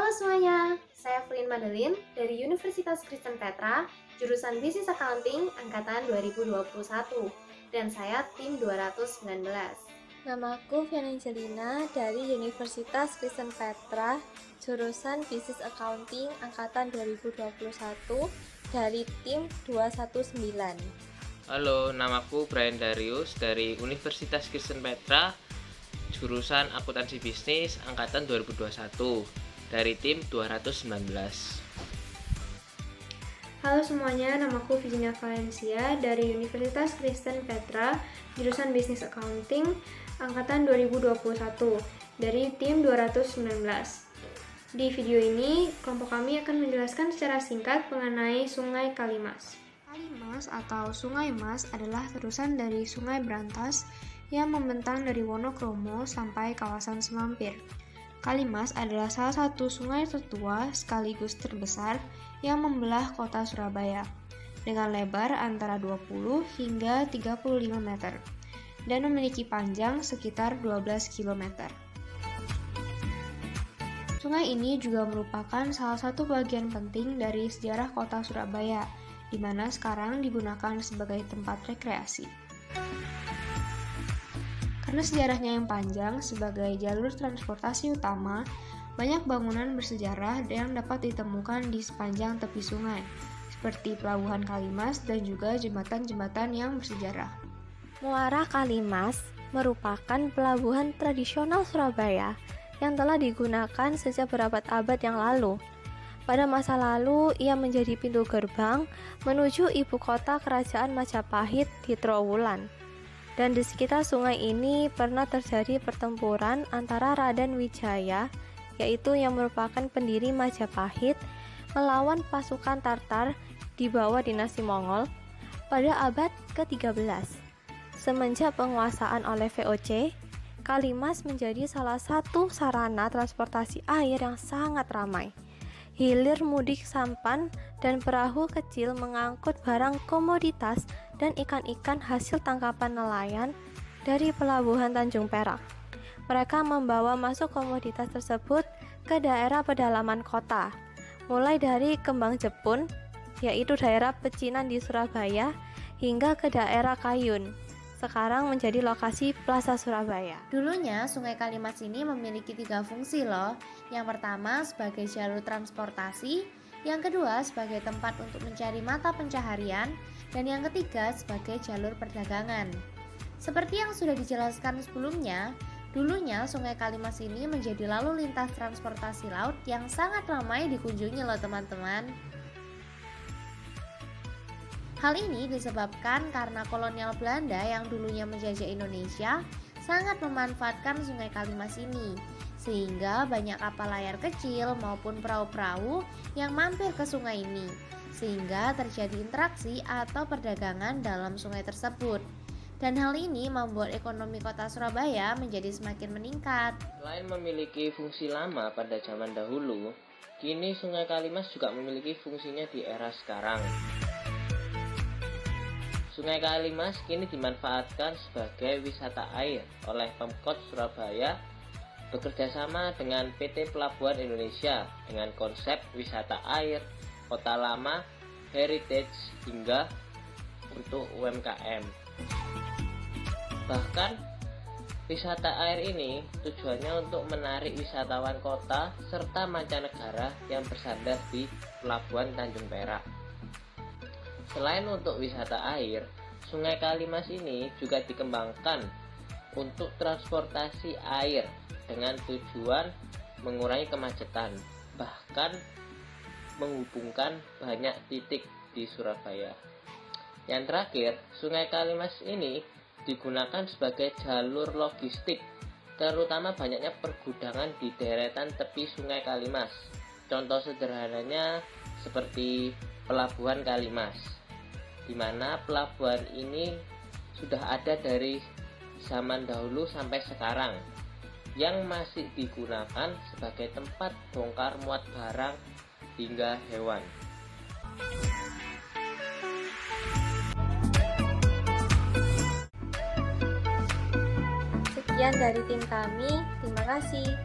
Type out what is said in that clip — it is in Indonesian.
Halo semuanya, saya Flynn Madeline dari Universitas Kristen Petra, jurusan Business Accounting angkatan 2021, dan saya tim 219. Namaku Fianangelina dari Universitas Kristen Petra, jurusan Business Accounting angkatan 2021 dari tim 219. Halo, namaku Brian Darius dari Universitas Kristen Petra, jurusan Akuntansi Bisnis angkatan 2021 dari tim 219. Halo semuanya, namaku Virginia Valencia dari Universitas Kristen Petra, jurusan Business Accounting angkatan 2021 dari tim 219. Di video ini, kelompok kami akan menjelaskan secara singkat mengenai Sungai Kalimas. Kalimas atau Sungai Mas adalah terusan dari Sungai Brantas yang membentang dari Wonokromo sampai kawasan Semampir. Kalimas adalah salah satu sungai tertua sekaligus terbesar yang membelah kota Surabaya dengan lebar antara 20 hingga 35 meter dan memiliki panjang sekitar 12 km. Sungai ini juga merupakan salah satu bagian penting dari sejarah kota Surabaya, di mana sekarang digunakan sebagai tempat rekreasi. Karena sejarahnya yang panjang sebagai jalur transportasi utama, banyak bangunan bersejarah yang dapat ditemukan di sepanjang tepi sungai, seperti Pelabuhan Kalimas dan juga jembatan-jembatan yang bersejarah. Muara Kalimas merupakan pelabuhan tradisional Surabaya yang telah digunakan sejak berabad-abad yang lalu. Pada masa lalu, ia menjadi pintu gerbang menuju ibu kota kerajaan Majapahit di Trowulan. Dan di sekitar sungai ini pernah terjadi pertempuran antara Raden Wijaya, yaitu yang merupakan pendiri Majapahit, melawan pasukan Tartar di bawah dinasti Mongol pada abad ke-13. Semenjak penguasaan oleh VOC, Kalimas menjadi salah satu sarana transportasi air yang sangat ramai. Hilir mudik sampan dan perahu kecil mengangkut barang komoditas dan ikan-ikan hasil tangkapan nelayan dari pelabuhan Tanjung Perak. Mereka membawa masuk komoditas tersebut ke daerah pedalaman kota, mulai dari Kembang Jepun, yaitu daerah pecinan di Surabaya, hingga ke daerah Kayun, sekarang menjadi lokasi Plaza Surabaya. Dulunya, Sungai Kalimas ini memiliki 3 fungsi loh. Yang pertama sebagai jalur transportasi, yang kedua sebagai tempat untuk mencari mata pencaharian, dan yang ketiga sebagai jalur perdagangan. Seperti yang sudah dijelaskan sebelumnya, dulunya Sungai Kalimas ini menjadi lalu lintas transportasi laut yang sangat ramai dikunjungi loh teman-teman. Hal ini disebabkan karena kolonial Belanda yang dulunya menjajah Indonesia sangat memanfaatkan Sungai Kalimas ini, sehingga banyak kapal layar kecil maupun perahu-perahu yang mampir ke sungai ini, sehingga terjadi interaksi atau perdagangan dalam sungai tersebut. Dan hal ini membuat ekonomi kota Surabaya menjadi semakin meningkat. Selain memiliki fungsi lama pada zaman dahulu, kini Sungai Kalimas juga memiliki fungsinya di era sekarang. Sungai Kalimas kini dimanfaatkan sebagai wisata air oleh Pemkot Surabaya bekerjasama dengan PT Pelabuhan Indonesia dengan konsep wisata air, kota lama, heritage, hingga untuk UMKM. Bahkan wisata air ini tujuannya untuk menarik wisatawan kota serta mancanegara yang bersandar di Pelabuhan Tanjung Perak. Selain untuk wisata air, Sungai Kalimas ini juga dikembangkan untuk transportasi air dengan tujuan mengurangi kemacetan, bahkan menghubungkan banyak titik di Surabaya. Yang terakhir, Sungai Kalimas ini digunakan sebagai jalur logistik, terutama banyaknya pergudangan di deretan tepi Sungai Kalimas. Contoh sederhananya seperti Pelabuhan Kalimas, di mana pelabuhan ini sudah ada dari zaman dahulu sampai sekarang, yang masih digunakan sebagai tempat bongkar muat barang hingga hewan. Sekian dari tim kami, terima kasih.